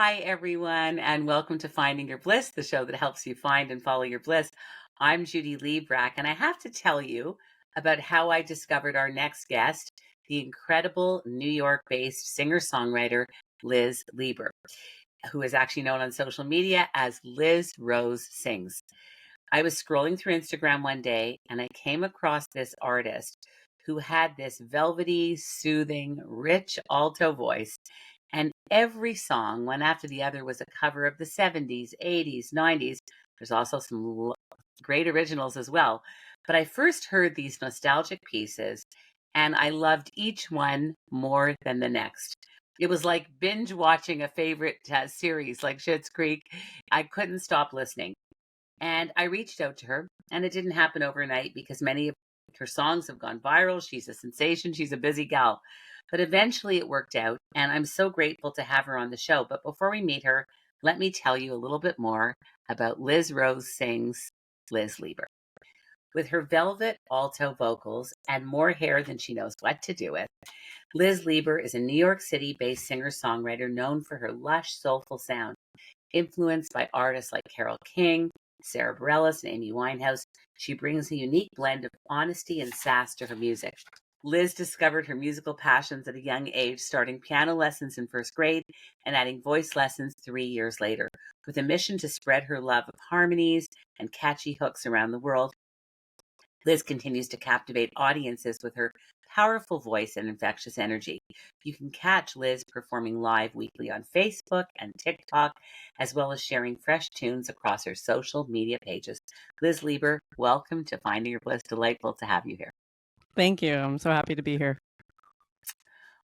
Hi, everyone, and welcome to Finding Your Bliss, the show that helps you find and follow your bliss. I'm Judy Liebrack, and I have to tell you about how I discovered our next guest, the incredible New York based singer songwriter Liz Lieber, who is actually known on social media as Liz Rose Sings. I was scrolling through Instagram one day and I came across this artist who had this velvety, soothing, rich alto voice. And every song, one after the other, was a cover of the 70s, 80s, 90s. There's also some great originals as well. But I first heard these nostalgic pieces and I loved each one more than the next. It was like binge watching a favorite series like Schitt's Creek. I couldn't stop listening. And I reached out to her, and it didn't happen overnight because many of her songs have gone viral. She's a sensation. She's a busy gal. But eventually it worked out, and I'm so grateful to have her on the show. But before we meet her, let me tell you a little bit more about Liz Rose Sings Liz Lieber. With her velvet alto vocals and more hair than she knows what to do with, Liz Lieber is a New York City based singer songwriter known for her lush, soulful sound. Influenced by artists like Carole King, Sarah Bareilles, and Amy Winehouse, she brings a unique blend of honesty and sass to her music. Liz discovered her musical passions at a young age, starting piano lessons in first grade and adding voice lessons 3 years later. With a mission to spread her love of harmonies and catchy hooks around the world, Liz continues to captivate audiences with her powerful voice and infectious energy. You can catch Liz performing live weekly on Facebook and TikTok, as well as sharing fresh tunes across her social media pages. Liz Lieber, welcome to Finding Your Bliss. Delightful to have you here. Thank you. I'm so happy to be here.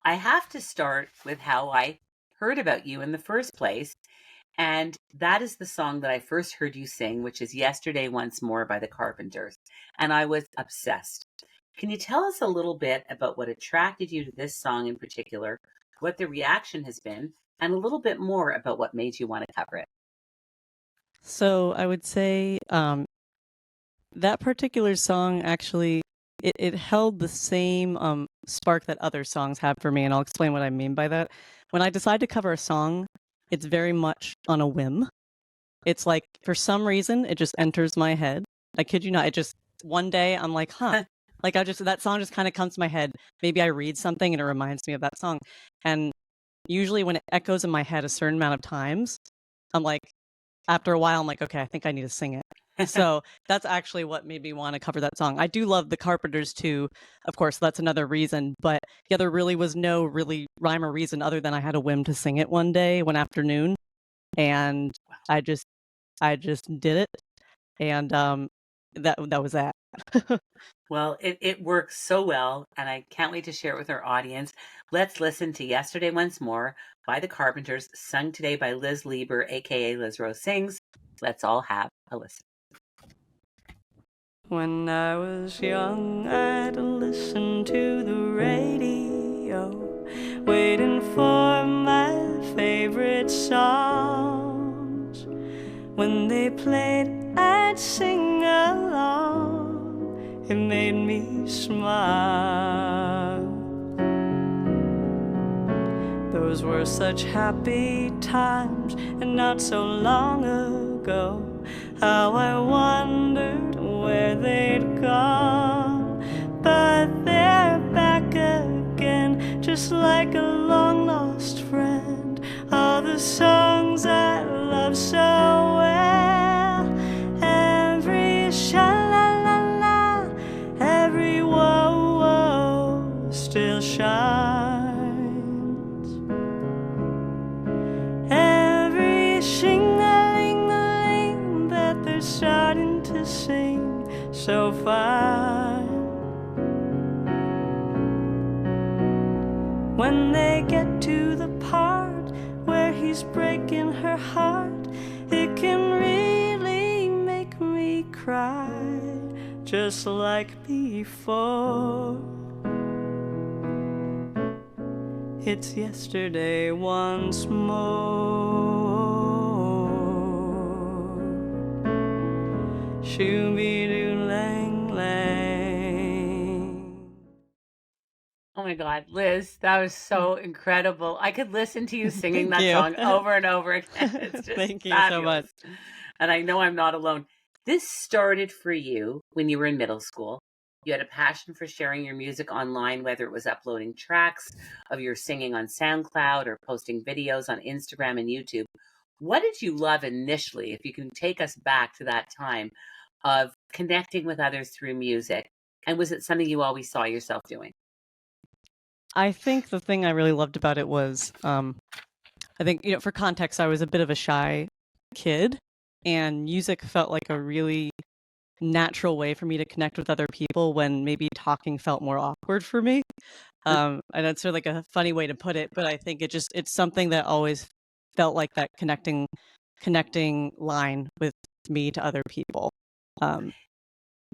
I have to start with how I heard about you in the first place. And that is the song that I first heard you sing, which is Yesterday Once More by the Carpenters. And I was obsessed. Can you tell us a little bit about what attracted you to this song in particular, what the reaction has been, and a little bit more about what made you want to cover it? So I would say that particular song actually, it held the same spark that other songs have for me, and I'll explain what I mean by that. When I decide to cover a song, it's very much on a whim. It's like, for some reason, it just enters my head. I kid you not, it just, one day I'm like, like that song just kind of comes to my head. Maybe I read something and it reminds me of that song. And usually when it echoes in my head a certain amount of times, I'm like, after a while, I'm like, okay, I think I need to sing it. So that's actually what made me want to cover that song. I do love the Carpenters too. Of course, that's another reason. But yeah, there really was no really rhyme or reason other than I had a whim to sing it one day, one afternoon. And I just did it. And that was that. Well, it works so well, and I can't wait to share it with our audience. Let's listen to Yesterday Once More by the Carpenters, sung today by Liz Lieber, aka Liz Rose Sings. Let's all have a listen. When I was young, I'd listen to the radio, waiting for my favorite songs. When they played, I'd sing along. It made me smile. Those were such happy times, and not so long ago. How I wondered where they'd gone. But they're back again, just like a long-lost friend. All the songs I love so well, every sha-la-la-la, every whoa-whoa still shines. Every shing-a-ling-a-ling that they're starting to sing so fine. When they get to the part where he's breaking her heart, it can really make me cry, just like before. It's yesterday once more. Shoo-be-doo-lang-lang. Oh my God, Liz, that was so incredible. I could listen to you singing Thank that you. song over and over again. It's just Thank you so much. fabulous. And I know I'm not alone. This started for you when you were in middle school. You had a passion for sharing your music online, whether it was uploading tracks of your singing on SoundCloud or posting videos on Instagram and YouTube. What did you love initially, if you can take us back to that time of connecting with others through music? And was it something you always saw yourself doing? I think the thing I really loved about it was, I think, for context, I was a bit of a shy kid, and music felt like a really natural way for me to connect with other people when maybe talking felt more awkward for me. And that's sort of like a funny way to put it, but I think it's something that always felt like that connecting line with me to other people. Um,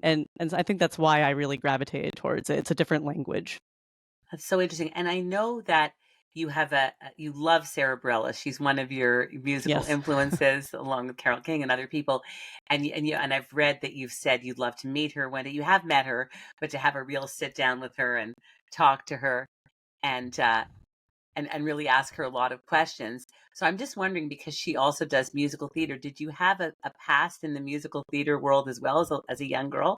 and I think that's why I really gravitated towards it. It's a different language. That's so interesting. And I know that you have you love Sarah Bareilles. She's one of your musical Yes. influences along with Carole King and other people. And I've read that you've said you'd love to meet her one day. You have met her, but to have a real sit down with her and talk to her and and really ask her a lot of questions. So I'm just wondering, because she also does musical theater, did you have a past in the musical theater world as well as a young girl?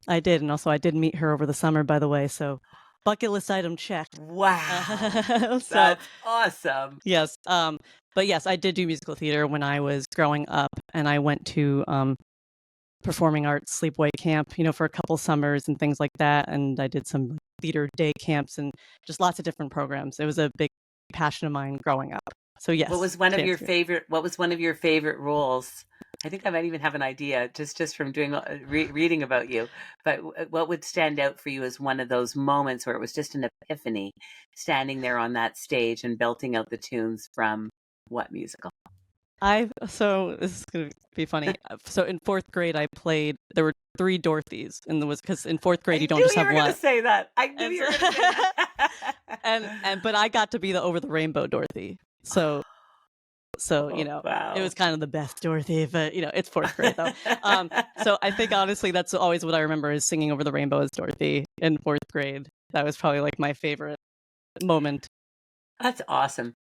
I did, and also I did meet her over the summer, by the way, so bucket list item checked. Wow. So That's awesome. yes, but yes, I did do musical theater when I was growing up, and I went to performing arts sleepaway camp, for a couple summers and things like that, and I did some theater day camps and just lots of different programs. It was a big passion of mine growing up. So What yes, was one to of your answer your favorite what was one of your favorite roles? I think I might even have an idea just from doing reading about you. But what would stand out for you as one of those moments where it was just an epiphany, standing there on that stage and belting out the tunes from what musical? so this is gonna be funny. So in fourth grade, there were three Dorothys, and there was because in fourth grade I you don't knew just you have were going to one, say that. I knew and you so, were going to say that. and but I got to be the over the rainbow Dorothy. So Oh, it wow. was kind of the best Dorothy, but it's fourth grade though. So I think honestly that's always what I remember is singing over the rainbow as Dorothy in fourth grade. That was probably like my favorite moment. That's awesome.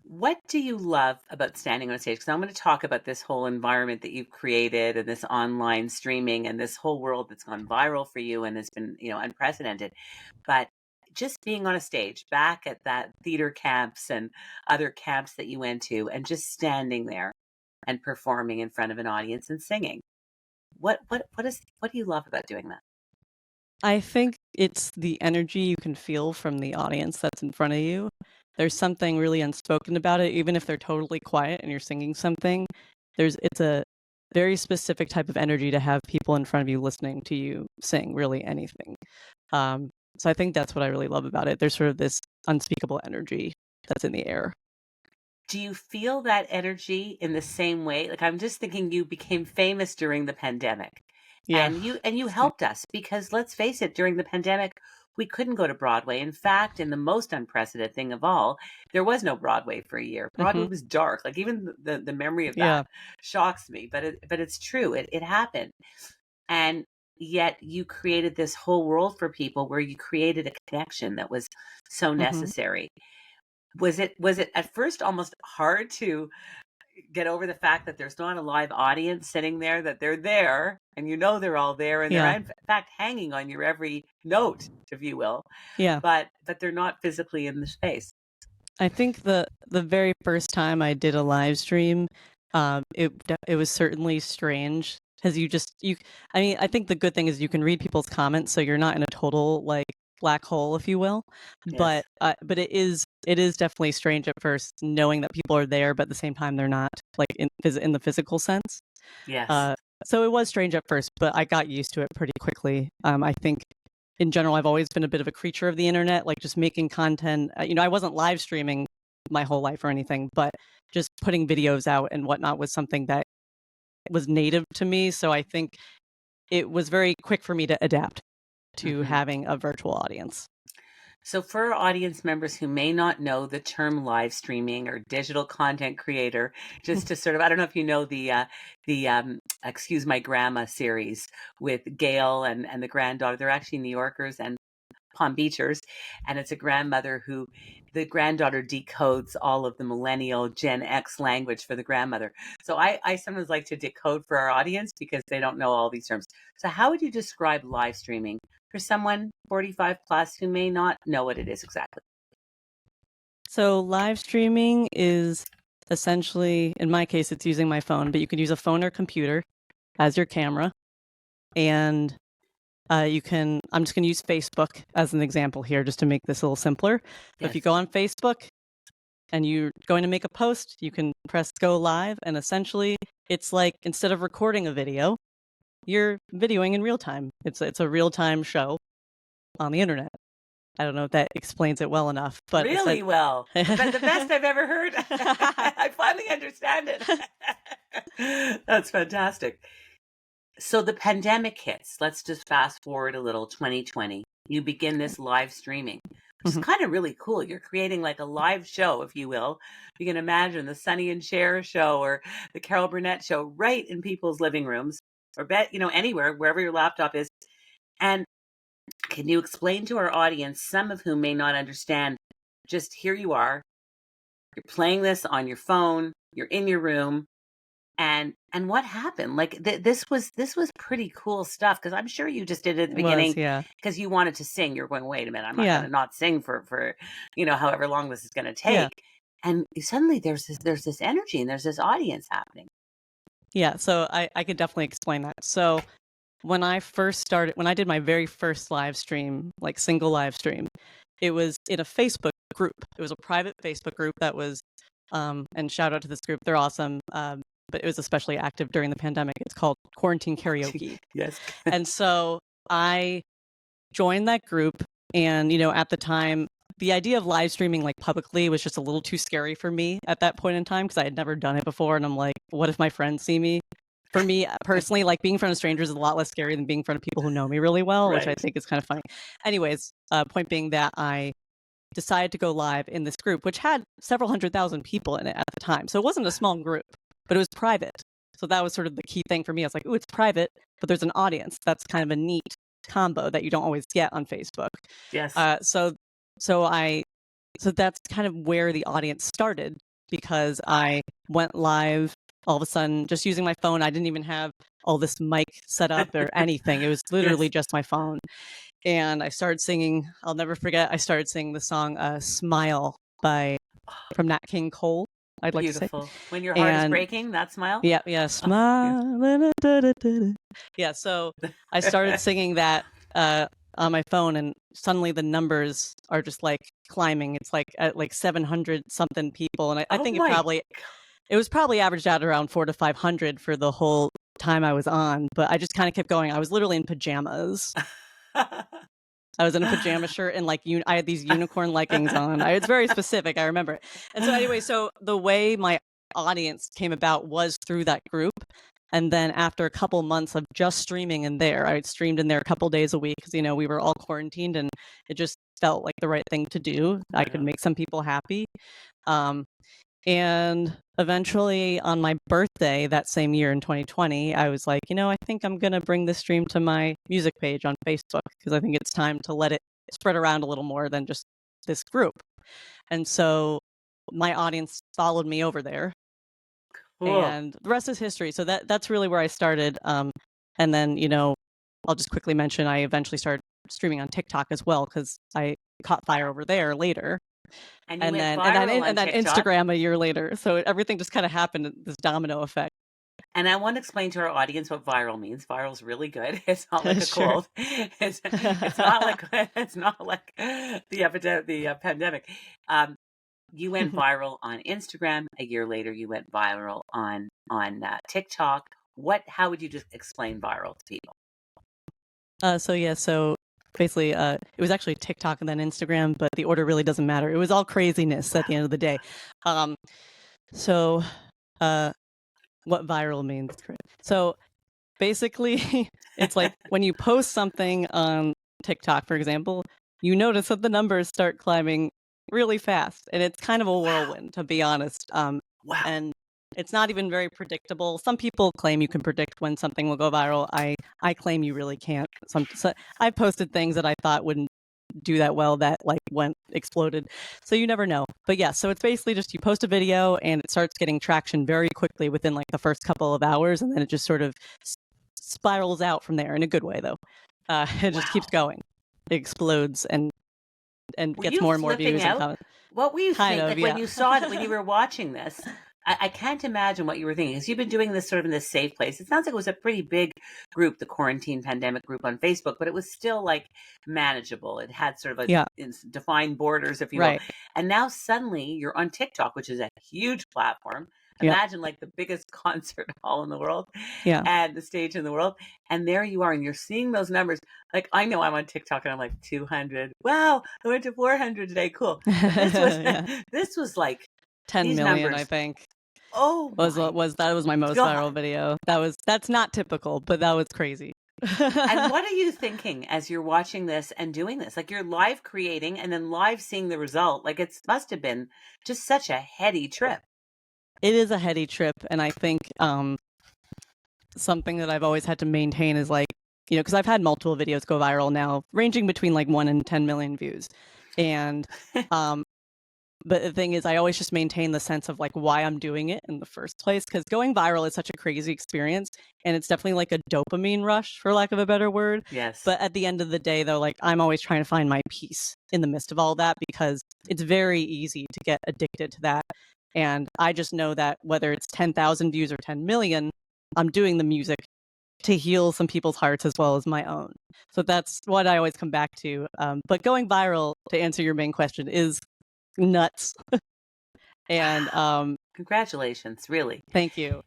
What do you love about standing on stage? Because I'm going to talk about this whole environment that you've created and this online streaming and this whole world that's gone viral for you and has been, unprecedented. But just being on a stage back at that theater camps and other camps that you went to and just standing there and performing in front of an audience and singing. What do you love about doing that? I think it's the energy you can feel from the audience that's in front of you. There's something really unspoken about it, even if they're totally quiet and you're singing something. It's a very specific type of energy to have people in front of you listening to you sing really anything. Um, so I think that's what I really love about it. There's sort of this unspeakable energy that's in the air. Do you feel that energy in the same way? Like, I'm just thinking, you became famous during the pandemic, Yeah. and you helped us, because let's face it, during the pandemic we couldn't go to Broadway. In fact, in the most unprecedented thing of all, there was no Broadway for a year. Broadway Hmm. was dark. Like, even the memory of that Yeah. shocks me, but it's true. It happened. And yet you created this whole world for people, where you created a connection that was so Hmm. necessary. Was it at first almost hard to get over the fact that there's not a live audience sitting there, that they're there and they're all there, and they're Yeah. in fact hanging on your every note, if you will, Yeah. but they're not physically in the space? I think the very first time I did a live stream, it was certainly strange because you. I mean, I think the good thing is you can read people's comments, so you're not in a total like black hole, if you will. Yes. But it is definitely strange at first, knowing that people are there, but at the same time they're not like in the physical sense. Yes. Uh, so it was strange at first, but I got used to it pretty quickly. I think in general, I've always been a bit of a creature of the internet, like just making content. I wasn't live streaming my whole life or anything, but just putting videos out and whatnot was something that was native to me. So I think it was very quick for me to adapt to Hmm. having a virtual audience. So, for our audience members who may not know the term live streaming or digital content creator, just to sort of, I don't know if you know the Excuse My Grandma series with Gail and the granddaughter. They're actually New Yorkers, and Palm Beachers, and it's a grandmother who the granddaughter decodes all of the millennial Gen X language for the grandmother. So I sometimes like to decode for our audience because they don't know all these terms. So how would you describe live streaming for someone 45 plus who may not know what it is exactly? So live streaming is essentially, in my case, it's using my phone, but you could use a phone or computer as your camera. And I'm just going to use Facebook as an example here just to make this a little simpler. Yes. If you go on Facebook and you're going to make a post, you can press go live. And essentially, it's like instead of recording a video, you're videoing in real time. It's a real time show on the internet. I don't know if that explains it well enough, but really well. The best I've ever heard. I finally understand it. That's fantastic. So the pandemic hits. Let's just fast forward a little, 2020. You begin this live streaming, which is kind of really cool. You're creating like a live show, if you will. You can imagine the Sonny and Cher show or the Carol Burnett show right in people's living rooms or anywhere, wherever your laptop is. And can you explain to our audience, some of whom may not understand, just here you are, you're playing this on your phone, you're in your room, and what happened? Like this was pretty cool stuff, because I'm sure you just did it at the beginning because you wanted to sing. You're going, wait a minute, I'm not going to not sing for however long this is going to take. Yeah. And suddenly there's this energy and there's this audience happening. Yeah, so I could definitely explain that. So when I did my very first live stream, like single live stream, it was in a Facebook group. It was a private Facebook group that was, and shout out to this group, they're awesome. But it was especially active during the pandemic. It's called Quarantine Karaoke. Yes. And so I joined that group, and at the time, the idea of live streaming like publicly was just a little too scary for me at that point in time, because I had never done it before, and I'm like, what if my friends see me? For me personally, like being in front of strangers is a lot less scary than being in front of people who know me really well, which I think is kind of funny. Anyways, point being that I decided to go live in this group, which had several 100,000 people in it at the time. So it wasn't a small group, but it was private. So that was sort of the key thing for me. I was like, ooh, it's private, but there's an audience. That's kind of a neat combo that you don't always get on Facebook. Yes. So that's kind of where the audience started, because I went live all of a sudden just using my phone. I didn't even have all this mic set up or anything. It was literally just my phone. And I started singing. I'll never forget. I started singing the song "Smile" from Nat King Cole. I'd like Beautiful. to say. When your heart is breaking, that smile? Yeah, smile. Yeah, so I started singing that on my phone, and suddenly the numbers are just like climbing. It's like at like 700 something people, and I think it was probably averaged out around 400 to 500 for the whole time I was on. But I just kind of kept going. I was literally in pajamas. I was in a pajama shirt and like I had these unicorn leggings on. It's very specific. I remember it. And so anyway, so the way my audience came about was through that group. And then after a couple months of just streaming in there, I streamed in there a couple days a week because, we were all quarantined, and it just felt like the right thing to do. I could make some people happy. And eventually on my birthday that same year in 2020, I was like, I think I'm going to bring this stream to my music page on Facebook, because I think it's time to let it spread around a little more than just this group. And so my audience followed me over there. Cool. And the rest is history. So that's really where I started. And then, I'll just quickly mention I eventually started streaming on TikTok as well, because I caught fire over there later. And then TikTok. Instagram a year later. So everything just kind of happened, this domino effect. And I want to explain to our audience what viral means. Viral is really good. It's not like a cold. It's not like the pandemic. You went viral on Instagram. A year later, you went viral on TikTok. How would you just explain viral to people? So basically, it was actually TikTok and then Instagram, but the order really doesn't matter. It was all craziness at the end of the day. What viral means. So basically, it's like when you post something on TikTok, for example, you notice that the numbers start climbing really fast, and it's kind of a whirlwind, to be honest. And it's not even very predictable. Some people claim you can predict when something will go viral. I claim you really can't. So I've posted things that I thought wouldn't do that well that like went exploded. So you never know. But yeah, so it's basically just you post a video and it starts getting traction very quickly within like the first couple of hours, and then it just sort of spirals out from there in a good way though. It just keeps Wow. going. It explodes and Were gets you more and more flipping views and out? comments. What were you Kind thinking? of, Like when yeah. you saw it, when you were watching this, I can't imagine what you were thinking because you've been doing this sort of in this safe place. It sounds like it was a pretty big group, the quarantine pandemic group on Facebook, but it was still like manageable. It had sort of Yeah, defined borders, if you will. right. And now suddenly you're on TikTok, which is a huge platform. Yeah, Imagine like the biggest concert hall in the world yeah. and the stage in the world. And there you are, and you're seeing those numbers. Like I know I'm on TikTok and I'm like 200. Wow, I went to 400 today. Cool. But this was Yeah. this was like 10 these million, I numbers. think. Oh my Was my most viral God. video. That's not typical, but that was crazy. And what are you thinking as you're watching this and doing this? Like you're live creating and then live seeing the result. Like it must have been just such a heady trip. It is a heady trip, and I think something that I've always had to maintain is like, because I've had multiple videos go viral now, ranging between like 1 and 10 million views. And but the thing is, I always just maintain the sense of like why I'm doing it in the first place, because going viral is such a crazy experience, and it's definitely like a dopamine rush, for lack of a better word. Yes. But at the end of the day, though, like I'm always trying to find my peace in the midst of all that, because it's very easy to get addicted to that. And I just know that whether it's 10,000 views or 10 million, I'm doing the music to heal some people's hearts as well as my own. So that's what I always come back to. But going viral, to answer your main question, is nuts. And Congratulations, really. thank you.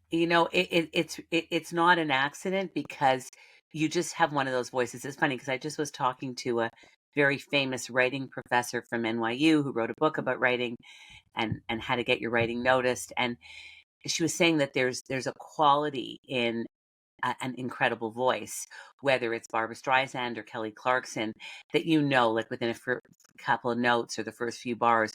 You know, it's not an accident because you just have one of those voices. It's funny because I just was talking to a very famous writing professor from NYU who wrote a book about writing and how to get your writing noticed. And she was saying that there's a quality in an incredible voice, whether it's Barbara Streisand or Kelly Clarkson, that like within a couple of notes or the first few bars,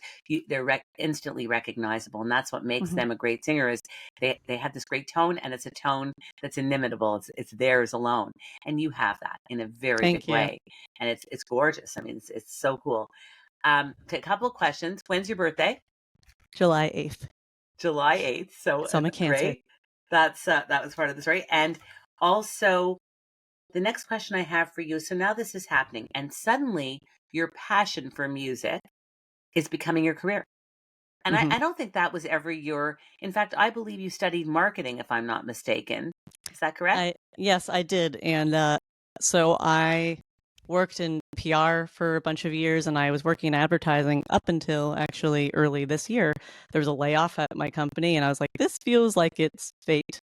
they're instantly recognizable, and that's what makes Mhm. them a great singer. Is they have this great tone, and it's a tone that's inimitable. It's theirs alone, and you have that in a very big Thank you. way, and it's gorgeous. I mean, it's so cool. A couple of questions. When's your birthday? July 8th. July 8th. So So I'm a Cancer. great. That was part of the story. And also, the next question I have for you. So now this is happening, and suddenly your passion for music is becoming your career. And Mhm. I don't think that was ever in fact, I believe you studied marketing, if I'm not mistaken. Is that correct? Yes, I did. And so I worked in PR for a bunch of years, and I was working in advertising up until actually early this year. There was a layoff at my company, and I was like, this feels like it's fate.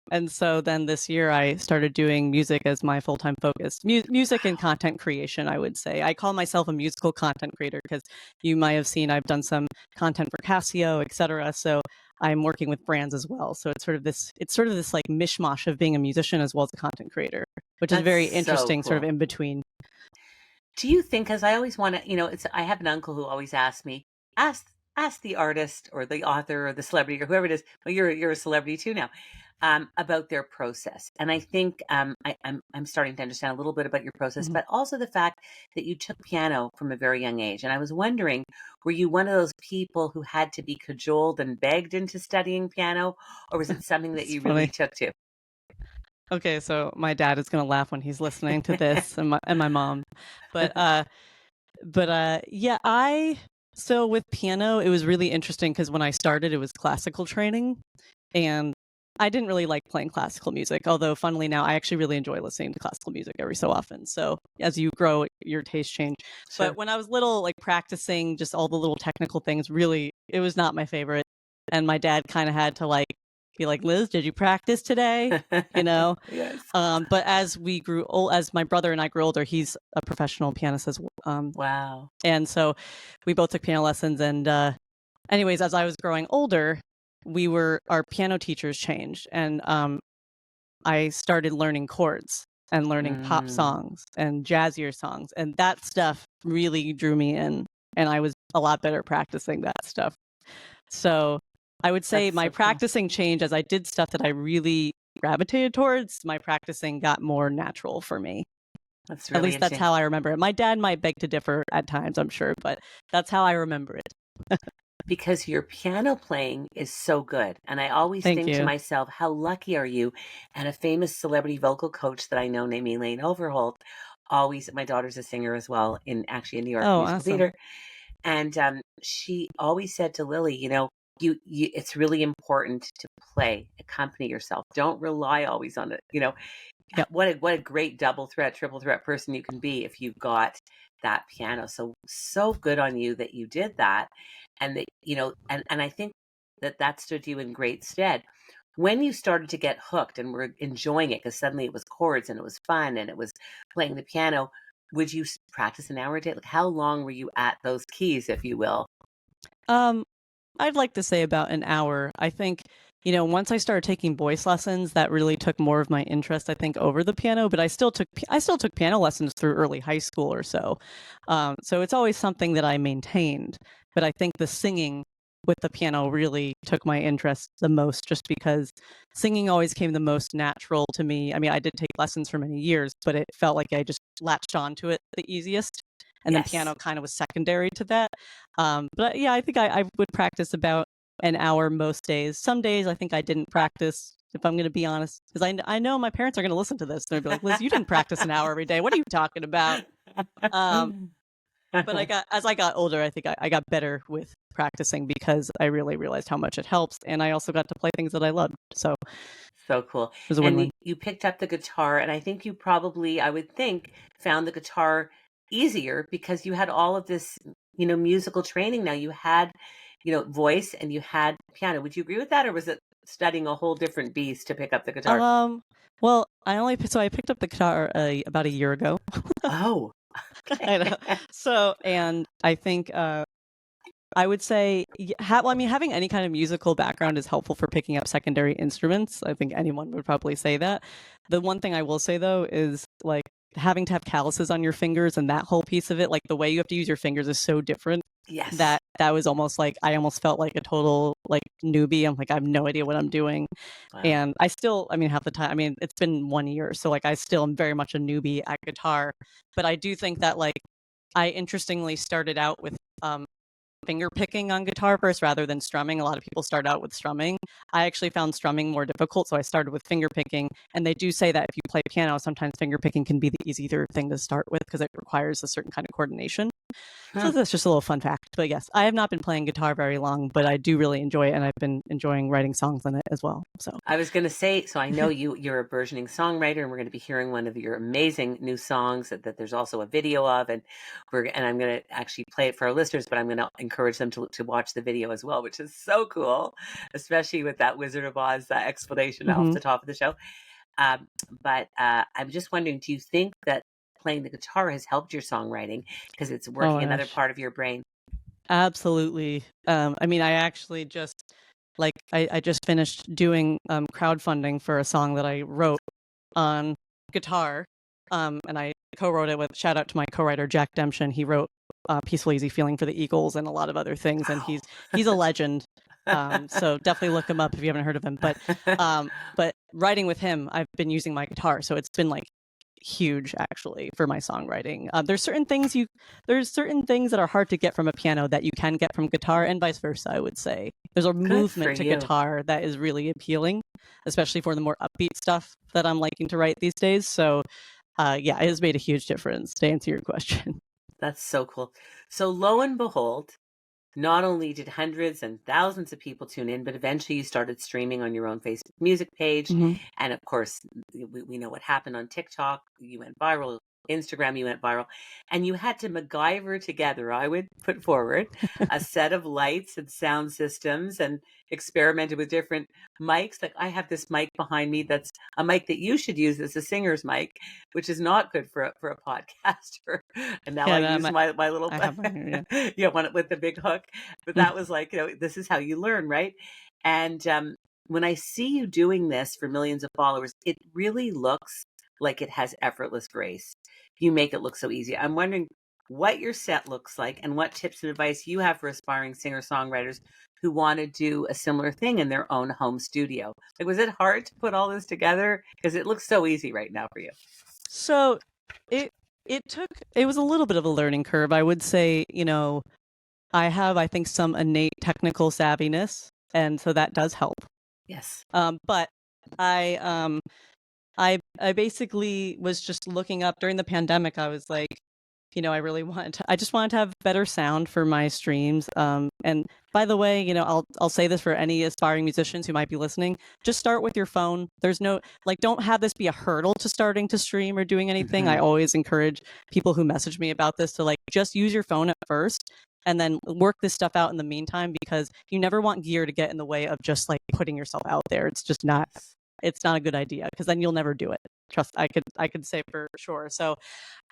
And so then this year I started doing music as my full-time focus. Music and content creation, I would say. I call myself a musical content creator because you might have seen I've done some content for Casio, etc. So I'm working with brands as well. So it's sort of this like mishmash of being a musician as well as a content creator, which is That's very so interesting, sort of cool. in between. Do you think, because I always want to, I have an uncle who always asks me, ask the artist or the author or the celebrity or whoever it is, well, you're a celebrity too now, about their process. And I think I'm starting to understand a little bit about your process, Mhm. but also the fact that you took piano from a very young age. And I was wondering, were you one of those people who had to be cajoled and begged into studying piano, or was it something that It's you really funny. took to? Okay, so my dad is gonna laugh when he's listening to this, and my mom, but yeah, so with piano, it was really interesting because when I started, it was classical training, and I didn't really like playing classical music. Although, funnily now, I actually really enjoy listening to classical music every so often. So as you grow, your taste change. But Sure. when I was little, like practicing just all the little technical things, really, it was not my favorite. And my dad kind of had to like be like, Liz, did you practice today? You know. Yes. But as we grew old, as my brother and I grew older, he's a professional pianist as well. Wow. And so we both took piano lessons. And anyways, as I was growing older, our piano teachers changed, and I started learning chords and learning pop Mm, songs and jazzier songs, and that stuff really drew me in, and I was a lot better practicing that stuff. So I would say that's my so cool. practicing changed as I did stuff that I really gravitated towards. My practicing got more natural for me. That's At really least that's interesting how I remember it. My dad might beg to differ at times, I'm sure, but that's how I remember it. because your piano playing is so good. And I always Thank think to you. myself, how lucky are you? And a famous celebrity vocal coach that I know named Elaine Overholt always, my daughter's a singer as well in actually in New York Oh, Musical awesome. Theater. And she always said to Lily, you it's really important to play, accompany yourself. Don't rely always on it. Yep. What a great double threat, triple threat person you can be if you've got that piano. So good on you that you did that, and that and I think that stood you in great stead when you started to get hooked and were enjoying it because suddenly it was chords and it was fun and it was playing the piano. Would you practice an hour a day? Like how long were you at those keys, if you will? Um, I'd like to say about an hour. I think, once I started taking voice lessons, that really took more of my interest, I think, over the piano. But I still took piano lessons through early high school or so. So it's always something that I maintained. But I think the singing with the piano really took my interest the most, just because singing always came the most natural to me. I mean, I did take lessons for many years, but it felt like I just latched onto it the easiest. And then Yes. piano kind of was secondary to that. But yeah, I think I would practice about an hour most days. Some days I think I didn't practice, if I'm going to be honest, because I know my parents are going to listen to this. They'll be like, Liz, you didn't practice an hour every day. What are you talking about? Um, but as I got older, I think I got better with practicing because I really realized how much it helps. And I also got to play things that I loved. So it So cool. was a And win-win. you picked up the guitar, and I think you probably, I would think, found the guitar easier because you had all of this, musical training now. You had, voice and you had piano. Would you agree with that, or was it studying a whole different beast to pick up the guitar? Um, well, I picked up the guitar about a year ago. Oh, I know. okay. So, and I think I would say, well, I mean, having any kind of musical background is helpful for picking up secondary instruments. I think anyone would probably say that. The one thing I will say though is like having to have calluses on your fingers and that whole piece of it, like the way you have to use your fingers is so different Yes. that was almost like I almost felt like a total like newbie. I'm like I have no idea what I'm doing, Wow. and I still, I mean, half the time, I mean, it's been 1 year, so like I still am very much a newbie at guitar, but I do think that like I interestingly started out with finger picking on guitar first rather than strumming. A lot of people start out with strumming. I actually found strumming more difficult, so I started with finger picking. And they do say that if you play piano, sometimes finger picking can be the easier thing to start with because it requires a certain kind of coordination. So Huh. that's just a little fun fact. But yes, I have not been playing guitar very long, but I do really enjoy it, and I've been enjoying writing songs on it as well. So I was going to say, so I know you're a burgeoning songwriter, and we're going to be hearing one of your amazing new songs that there's also a video of, and I'm going to actually play it for our listeners, but I'm going to encourage them to watch the video as well, which is so cool, especially with that Wizard of Oz explanation off hmm the top of the show. Um, but I'm just wondering, do you think that playing the guitar has helped your songwriting because it's oh working my another gosh, part of your brain? absolutely. I mean, I actually just like I just finished doing crowdfunding for a song that I wrote on guitar, and I co-wrote it with shout out to my co-writer Jack Demption. He wrote "Peaceful Easy Feeling" for the Eagles and a lot of other things, and he's a legend. So definitely look him up if you haven't heard of him. But writing with him, I've been using my guitar, so it's been like huge actually for my songwriting. There's certain things that are hard to get from a piano that you can get from guitar, and vice versa. I would say there's a Good for movement to you. guitar that is really appealing, especially for the more upbeat stuff that I'm liking to write these days. So, yeah, it has made a huge difference to answer your question. That's so cool. So lo and behold, not only did hundreds and thousands of people tune in, but eventually you started streaming on your own Facebook music page. hmm And of course, we know what happened on TikTok. You went viral. Instagram, you went viral. And you had to MacGyver together, I would put forward, a set of lights and sound systems and experimented with different mics. Like I have this mic behind me that's a mic that you should use as a singer's mic, which is not good for a podcaster. And now I Yeah, use my little I have mine here. yeah, one with the big hook. But Yeah. that was like, this is how you learn, right? And when I see you doing this for millions of followers, it really looks like it has effortless grace. You make it look so easy. I'm wondering what your set looks like and what tips and advice you have for aspiring singer songwriters who want to do a similar thing in their own home studio. Like, was it hard to put all this together? Because it looks so easy right now for you. So It it was a little bit of a learning curve. I would say, I have, I think, some innate technical savviness, and so that does help. Yes. But I I basically was just looking up during the pandemic. I was like, I just wanted to have better sound for my streams. And by the way, I'll say this for any aspiring musicians who might be listening: just start with your phone. There's no, like, don't have this be a hurdle to starting to stream or doing anything. I always encourage people who message me about this to, like, just use your phone at first and then work this stuff out in the meantime, because you never want gear to get in the way of just like putting yourself out there. It's just not, it's not a good idea, because then you'll never do it. Trust, I could say for sure. So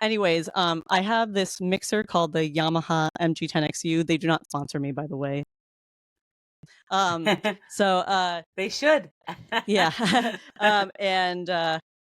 anyways, I have this mixer called the Yamaha MG10XU. They do not sponsor me, by the way. So They should. yeah. And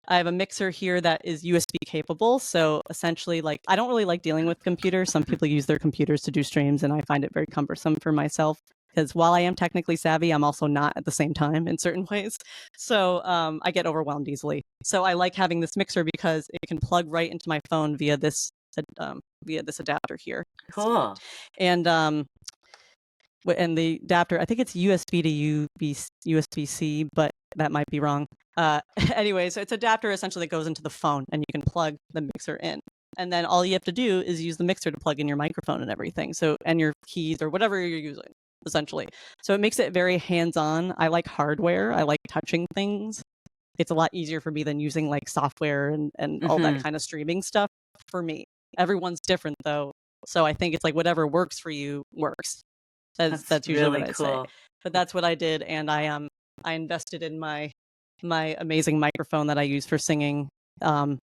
I have a mixer here that is USB capable. So essentially, like, I don't really like dealing with computers. Some people use their computers to do streams, and I find it very cumbersome for myself, because while I am technically savvy, I'm also not at the same time in certain ways. So I get overwhelmed easily. So I like having this mixer because it can plug right into my phone via this adapter here. Cool. And the adapter, I think it's USB to USB-C, but that might be wrong. Anyway, so it's an adapter essentially that goes into the phone, and you can plug the mixer in. And then all you have to do is use the mixer to plug in your microphone and everything. So, and your keys or whatever you're using, essentially. So it makes it very hands-on. I like hardware. I like touching things. It's a lot easier for me than using like software and all that kind of streaming stuff for me. Everyone's different though. So I think it's like whatever works for you works. That's usually really what I cool. say. But that's what I did, and I invested in my amazing microphone that I use for singing, and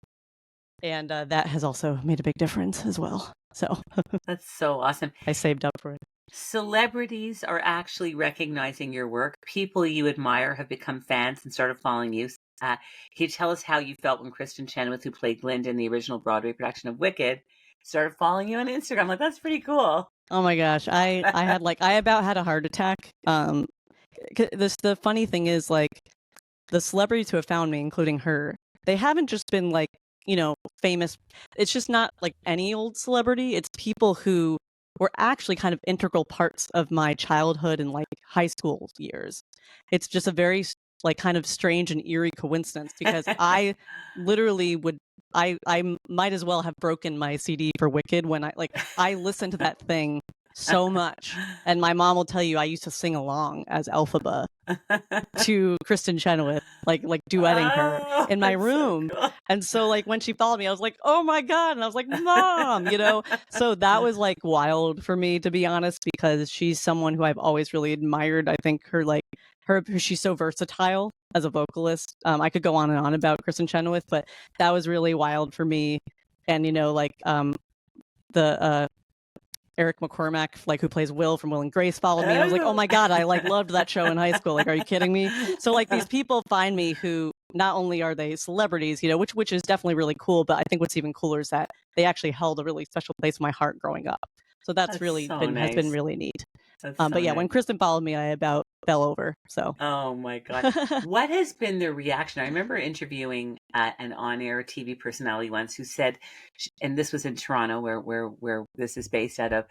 that has also made a big difference as well. So That's so awesome. I saved up for it. Celebrities are actually recognizing your work. People you admire have become fans and started following you. Can you tell us how you felt when Kristen Chenoweth, who played Glinda in the original Broadway production of Wicked, started following you on Instagram? Like, that's pretty cool. Oh my gosh, I about had a heart attack. The funny thing is, like, the celebrities who have found me, including her, they haven't just been like, famous. It's just not like any old celebrity. It's people who were actually kind of integral parts of my childhood and like high school years. It's just a very like kind of strange and eerie coincidence, because I literally would I might as well have broken my CD for Wicked when I listened to that thing so much. And my mom will tell you I used to sing along as Elphaba to Kristen Chenoweth, like duetting her in my room. So cool. And so like when she followed me, I was like, oh my God. And I was like, Mom, So that was like wild for me, to be honest, because she's someone who I've always really admired. I think she's so versatile as a vocalist. I could go on and on about Kristen Chenoweth, but that was really wild for me. And the Eric McCormack, like, who plays Will from Will and Grace, followed me, and I was like, oh my God, I like loved that show in high school. Like, are you kidding me? So like these people find me who not only are they celebrities, which is definitely really cool, but I think what's even cooler is that they actually held a really special place in my heart growing up. So that's really so has been nice. really neat. That's But yeah, nice. when Kristen followed me, I about fell over. So Oh my God. What has been the reaction? I remember interviewing an on-air TV personality once who said, and this was in Toronto, where this is based out of,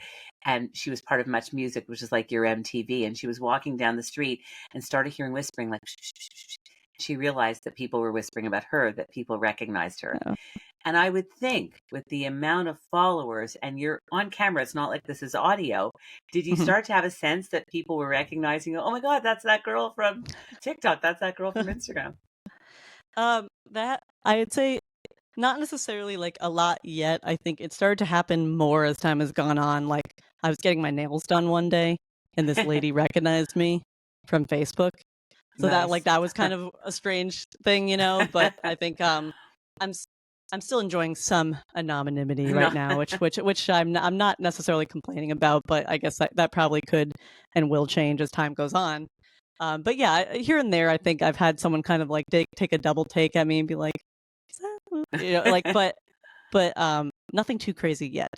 and she was part of Much Music, which is like your MTV, and she was walking down the street and started hearing whispering, like, shh, shh, shh, shh. She realized that people were whispering about her, that people recognized her. yeah. And I would think, with the amount of followers, and you're on camera, it's not like this is audio. Did you start to have a sense that people were recognizing, oh my God, that's that girl from TikTok, that's that girl from Instagram? That I'd say not necessarily like a lot yet. I think it started to happen more as time has gone on. Like, I was getting my nails done one day, and this lady recognized me from Facebook. So Nice. that was kind of a strange thing, But I think I'm still enjoying some anonymity right now, which I'm not necessarily complaining about, but I guess that probably could and will change as time goes on. But yeah, here and there, I think I've had someone kind of like take a double take at me and be like, but nothing too crazy yet.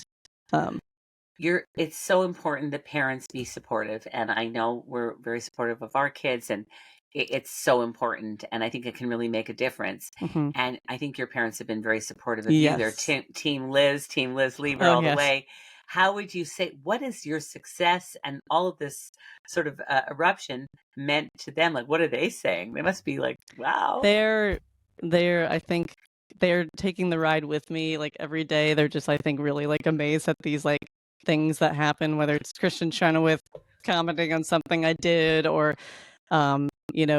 It's so important that parents be supportive, and I know we're very supportive of our kids, and it's so important, and I think it can really make a difference. Hmm. And I think your parents have been very supportive of you. They're Yes. Team Liz Lieber Oh, all the yes. way. How would you say, what is your success and all of this sort of eruption meant to them? Like, what are they saying? They must be like, wow. They're I think they're taking the ride with me like every day. They're just I think really like amazed at these like things that happen, whether it's Christian Chenoweth commenting on something I did or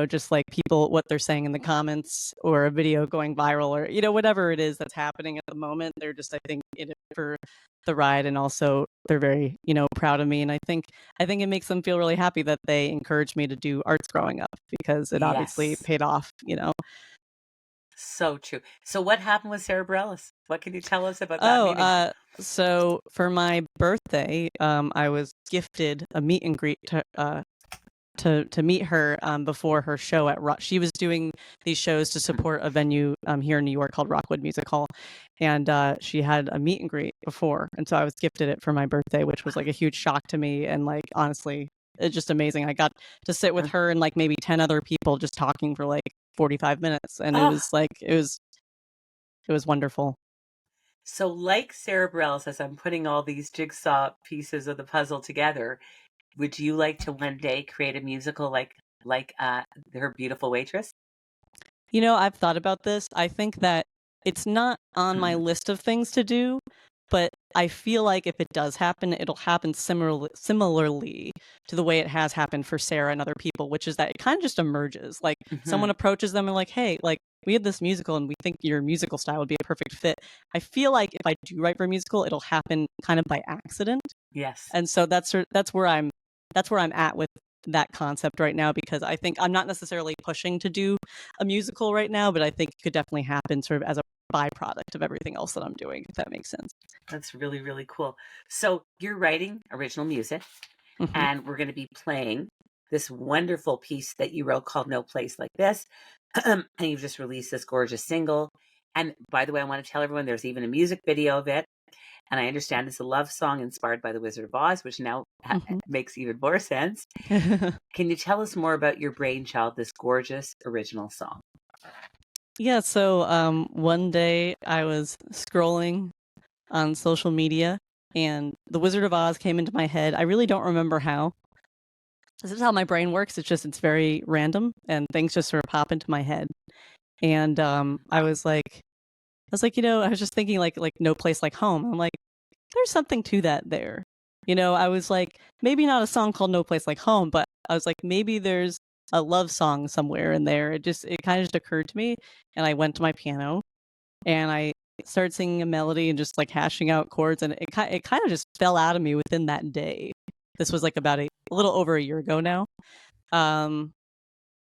just like people what they're saying in the comments or a video going viral or whatever it is that's happening at the moment. They're just I think in it for the ride, and also they're very proud of me, and I think it makes them feel really happy that they encouraged me to do arts growing up because it obviously Yes. paid off. So true. So what happened with Sarah Bareilles? What can you tell us about that Oh, meeting? so for my birthday, I was gifted a meet and greet to meet her before her show at Rock. She was doing these shows to support a venue here in New York called Rockwood Music Hall, and she had a meet and greet before, and so I was gifted it for my birthday, which was like a huge shock to me, and like honestly, it's just amazing. I got to sit with her and like maybe 10 other people just talking for like 45 minutes, and it Oh, was like it was wonderful. so like Sarah Bareilles, as I'm putting all these jigsaw pieces of the puzzle together, would you like to one day create a musical like Her Beautiful Waitress? I've thought about this. I think that it's not on my list of things to do, but I feel like if it does happen, it'll happen similarly to the way it has happened for Sarah and other people, which is that it kind of just emerges. Like someone Mhm. approaches them and like, hey, like we have this musical and we think your musical style would be a perfect fit. I feel like if I do write for a musical, it'll happen kind of by accident. Yes. And so that's where I'm at with that concept right now, because I think I'm not necessarily pushing to do a musical right now, but I think it could definitely happen sort of as a byproduct of everything else that I'm doing, if that makes sense. That's really, really cool. So you're writing original music, Hmm. and we're going to be playing this wonderful piece that you wrote called No Place Like This. And you've just released this gorgeous single. And by the way, I want to tell everyone there's even a music video of it. And I understand it's a love song inspired by The Wizard of Oz, which now Hmm. makes even more sense. Can you tell us more about your brainchild, this gorgeous original song? Yeah, so one day I was scrolling on social media and The Wizard of Oz came into my head. I really don't remember how. This is how my brain works. It's very random and things just sort of pop into my head. And I was just thinking like no place like home. I'm like, there's something to that there. I was like, maybe not a song called No Place Like Home, but I was like, maybe there's a love song somewhere in there. It kind of just occurred to me, and I went to my piano and I started singing a melody and just like hashing out chords, and it kind of just fell out of me within that day. This was like about a little over a year ago now. Um,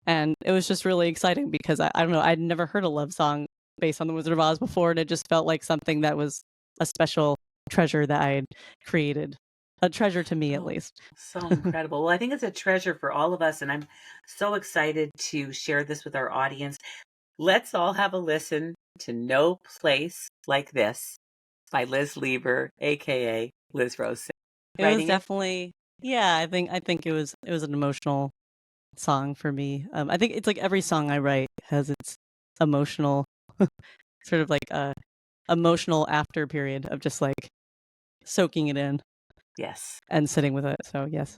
and it was just really exciting because I don't know, I'd never heard a love song based on The Wizard of Oz before, and it just felt like something that was a special treasure that I had created. A treasure to me, at So, least. so incredible. Well, I think it's a treasure for all of us, and I'm so excited to share this with our audience. Let's all have a listen to No Place Like This by Liz Lieber, aka Liz Rose. It was Writing it? definitely, yeah. I think it was an emotional song for me. I think it's like every song I write has its emotional, sort of like a emotional after period of just like soaking it in Yes. and sitting with it. So yes.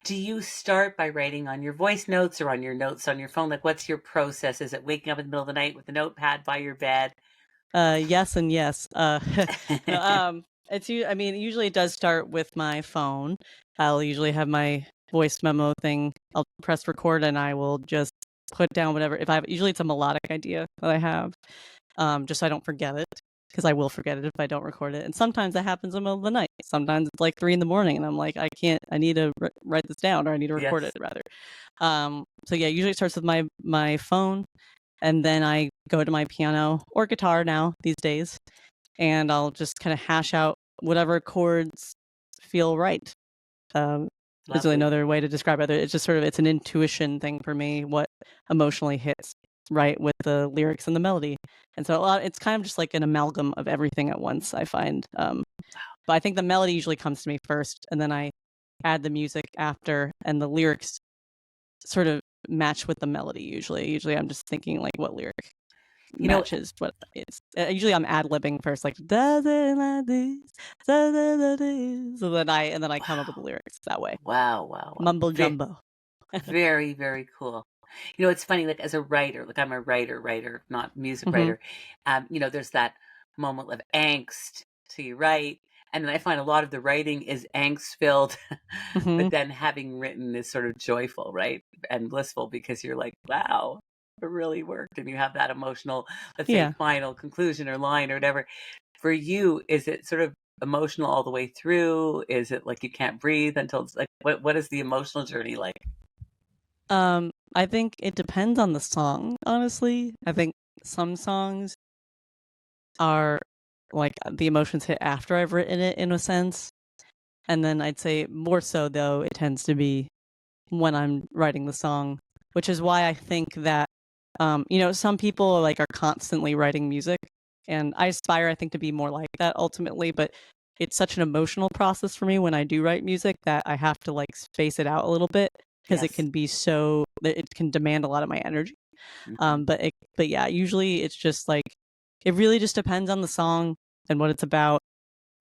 Do you start by writing on your voice notes or on your notes on your phone? Like, what's your process? Is it waking up in the middle of the night with a notepad by your bed? Yes and yes. No, I mean, usually it does start with my phone. I'll usually have my voice memo thing. I'll press record and I will just put down whatever. If I have, usually it's a melodic idea that I have, just so I don't forget it, because I will forget it if I don't record it. And sometimes that happens in the middle of the night. Sometimes it's like 3 in the morning, and I'm like, I can't. I need to write this down, or I need to record Yes. it rather. So yeah, usually it starts with my phone, and then I go to my piano or guitar now these days, and I'll just kind of hash out whatever chords feel right. There's really no Lovely. other way to describe it. It's just sort of it's an intuition thing for me, what emotionally hits right with the lyrics and the melody. And so it's kind of just like an amalgam of everything at once, I find. But I think the melody usually comes to me first, and then I add the music after, and the lyrics sort of match with the melody. Usually I'm just thinking like what lyric You know, matches what it's. Usually I'm ad libbing first, like does it like this, does it like this, so then I come up with the wow, lyrics that way. wow, wow, wow. Mumble jumbo. Very, very cool. You know, it's funny, like as a writer, like I'm a writer, not music Hmm. writer. You know, there's that moment of angst to you write. And then I find a lot of the writing is angst filled, Hmm. but then having written is sort of joyful, right? And blissful because you're like, wow, it really worked. And you have that emotional, let's say, Yeah. final conclusion or line or whatever. For you, is it sort of emotional all the way through? Is it like you can't breathe until it's like, what is the emotional journey like? I think it depends on the song, honestly. I think some songs are like the emotions hit after I've written it in a sense. And then I'd say more so though, it tends to be when I'm writing the song, which is why I think that some people like are constantly writing music, and I aspire, I think, to be more like that ultimately, but it's such an emotional process for me when I do write music that I have to like space it out a little bit because Yes. it can demand a lot of my energy. Mhm. But yeah, usually it's just like it really just depends on the song and what it's about.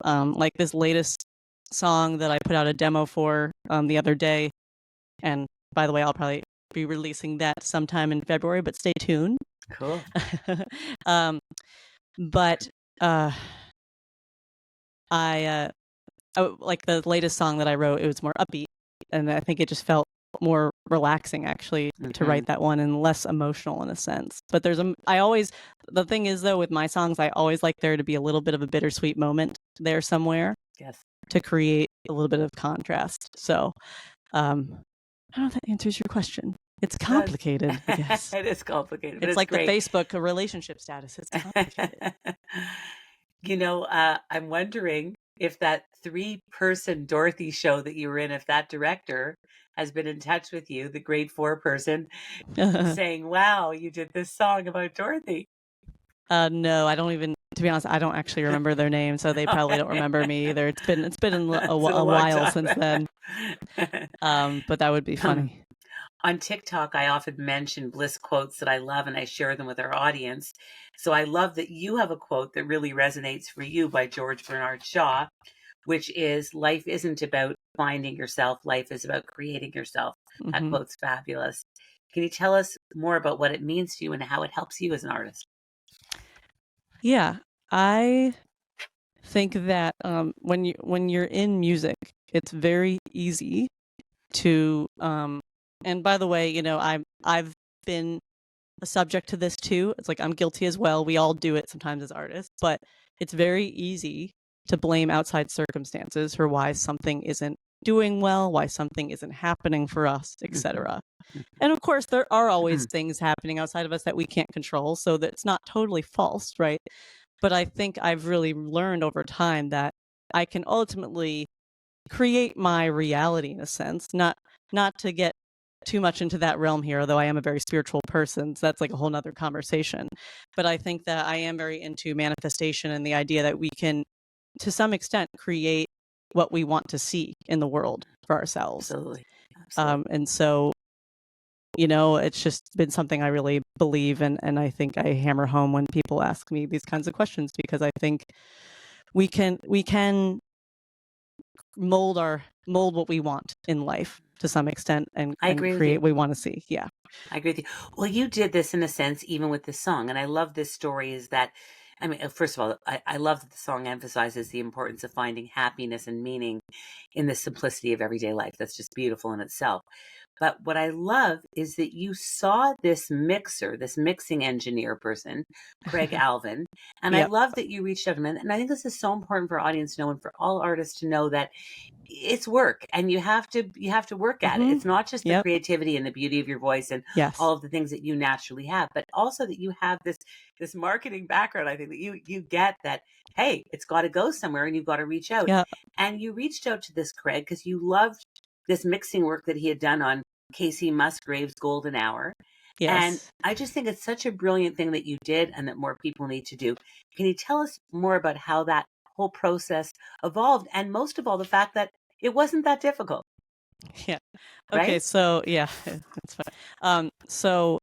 Like this latest song that I put out a demo for the other day, and by the way, I'll probably be releasing that sometime in February, but stay tuned. Cool. um, but uh, like the latest song that I wrote, it was more upbeat, and I think it just felt more relaxing actually to Mhm. write that one and less emotional in a sense. But the thing is though with my songs, I always like there to be a little bit of a bittersweet moment there somewhere Yes. to create a little bit of contrast. So um, I don't know if that answers your question. It's It does. complicated, I guess. It is complicated, but It's it's like the great. Facebook relationship status. It's complicated. You know, I'm wondering if that three-person Dorothy show that you were in, if that director has been in touch with you, the grade four person, saying, "Wow, you did this song about Dorothy." No, I don't even. To be honest, I don't actually remember their name, so they probably don't remember me either. It's been It's been a a long while since time. then. But that would be funny. On TikTok, I often mention Bliss quotes that I love and I share them with our audience. So I love that you have a quote that really resonates for you by George Bernard Shaw, which is life isn't about finding yourself, life is about creating yourself. That Hmm. quote's fabulous. Can you tell us more about what it means to you and how it helps you as an artist? Yeah, I think that when you're in music, it's very easy to and by the way, I've been a subject to this too. It's like I'm guilty as well. We all do it sometimes as artists, but it's very easy to blame outside circumstances for why something isn't doing well, why something isn't happening for us, Mhm, etc. mhm, And of course, there are always things happening outside of us that we can't control, so that it's not totally false, right? But I think I've really learned over time that I can ultimately create my reality in a sense, not to get too much into that realm here, although I am a very spiritual person, so that's like a whole nother conversation. But I think that I am very into manifestation and the idea that we can, to some extent, create what we want to see in the world for ourselves. absolutely. Absolutely. And so, it's just been something I really believe in, and I think I hammer home when people ask me these kinds of questions because I think we can mold what we want in life to some extent I and agree with create you. what we want to see. Yeah. I agree with you. Well, you did this in a sense, even with this song. And I love this story is that, I mean, first of all, I love that the song emphasizes the importance of finding happiness and meaning in the simplicity of everyday life. That's just beautiful in itself. But what I love is that you saw this mixer, this mixing engineer person, Craig Alvin. And I Yep. love that you reached out to him. And I think this is so important for our audience to know and for all artists to know that it's work and you have to work at it. Mhm. It's not just the Yep. creativity and the beauty of your voice and Yes. all of the things that you naturally have, but also that you have this marketing background. I think that you get that, hey, it's got to go somewhere and you've got to reach out. Yep. And you reached out to this Craig because you loved this mixing work that he had done on Casey Musgrave's Golden Hour. And Yes. I just think it's such a brilliant thing that you did and that more people need to do. Can you tell us more about how that whole process evolved? And most of all, the fact that it wasn't that difficult. Yeah. Okay, right? so yeah, that's fine. So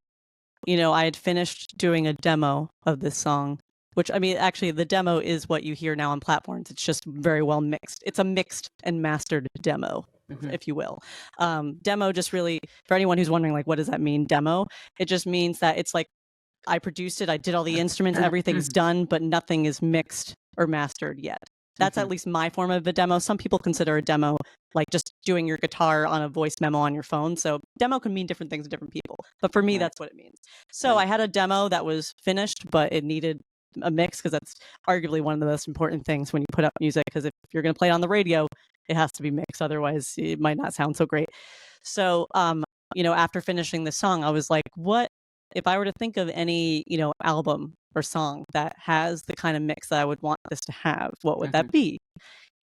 I had finished doing a demo of this song, which I mean, actually, the demo is what you hear now on platforms. It's just very well mixed. It's a mixed and mastered demo, Hmm. if you will. Demo just really, for anyone who's wondering, like, what does that mean, demo? It just means that it's like I produced it, I did all the instruments, everything's done, but nothing is mixed or mastered yet. That's at least my form of a demo. Some people consider a demo like just doing your guitar on a voice memo on your phone. So demo can mean different things to different people. But for me, Right. that's what it means. So I had a demo that was finished, but it needed a mix because that's arguably one of the most important things when you put out music. Because if you're going to play it on the radio, it has to be mixed. Otherwise, it might not sound so great. So, after finishing the song, I was like, what if I were to think of any, album or song that has the kind of mix that I would want this to have, what would that be?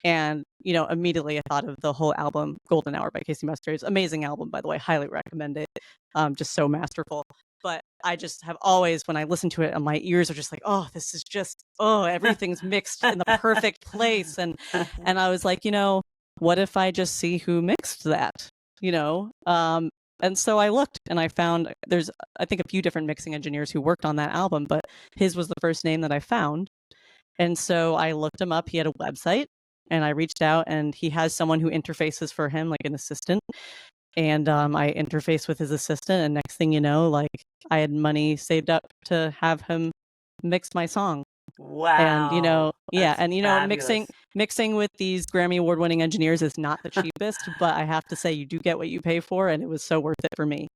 And, immediately I thought of the whole album, Golden Hour by Casey Musgraves. Amazing album, by the way. Highly recommend it. Just so masterful. But I just have always, when I listen to it, and my ears are just like, oh, this is just, everything's mixed in the perfect place. And I was like, what if I just see who mixed that? You know, and so I looked and I found there's, I think, a few different mixing engineers who worked on that album, but his was the first name that I found. And so I looked him up. He had a website and I reached out and he has someone who interfaces for him, like an assistant. And I interfaced with his assistant. And next thing you know, like I had money saved up to have him mix my song. And Wow, yeah, that's and fabulous. mixing with these Grammy award winning engineers is not the cheapest, but I have to say you do get what you pay for, and it was so worth it for me.